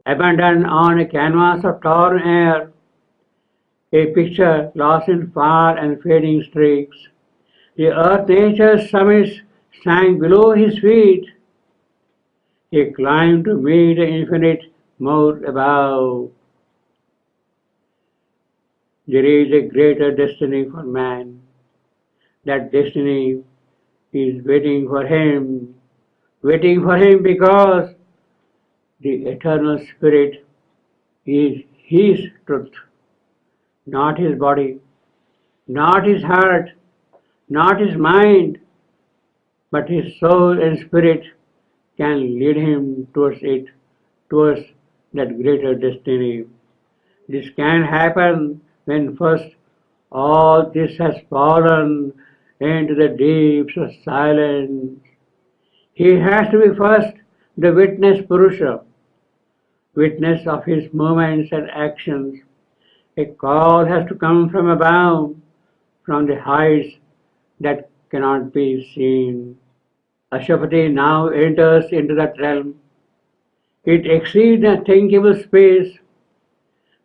Abandoned on a canvas of torn air, a picture lost in far and fading streaks. The earth nature's summits sank below his feet. He climbed to meet the infinite more above. There is a greater destiny for man. That destiny is waiting for him because the eternal spirit is his truth, not his body, not his heart, not his mind, but his soul and spirit can lead him towards it, towards that greater destiny. This can happen when first all this has fallen into the deeps of silence. He has to be first the witness Purusha, witness of his movements and actions. A call has to come from above, from the heights that cannot be seen. Ashwapati now enters into that realm. It exceeds the thinkable space.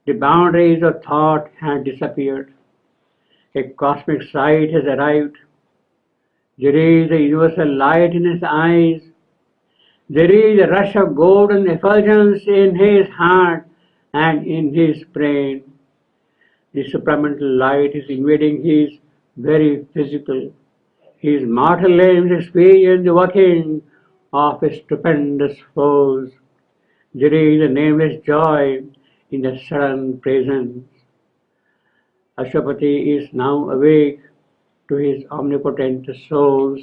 The boundaries of thought have disappeared. A cosmic sight has arrived. There is a universal light in his eyes. There is a rush of golden effulgence in his heart and in his brain. The supramental light is invading his very physical. His mortal limbs experience the working of a stupendous force. There is a nameless joy in the sudden presence. Ashwapati is now awake to his omnipotent source,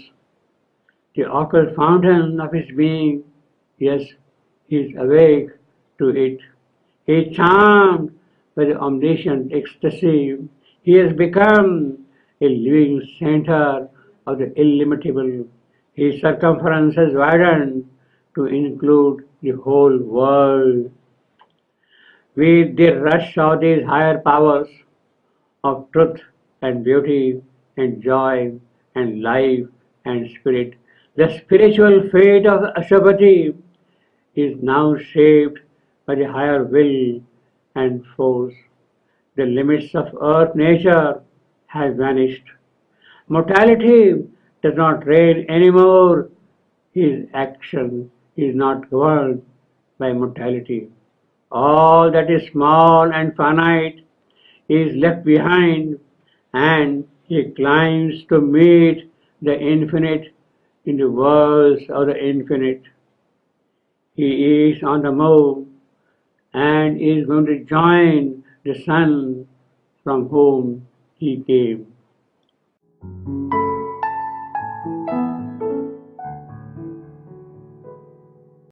the occult fountain of his being. Yes, he is awake to it. He is charmed by the omniscient ecstasy. He has become a living center of the illimitable. His circumference has widened to include the whole world. With the rush of these higher powers of truth and beauty and joy and life and spirit, the spiritual fate of Ashwapati is now shaped by the higher will and force. The limits of earth nature have vanished. Mortality does not reign anymore. His action is not governed by mortality. All that is small and finite is left behind, and he climbs to meet the infinite in the worlds of the infinite. He is on the move and is going to join the sun from whom he came.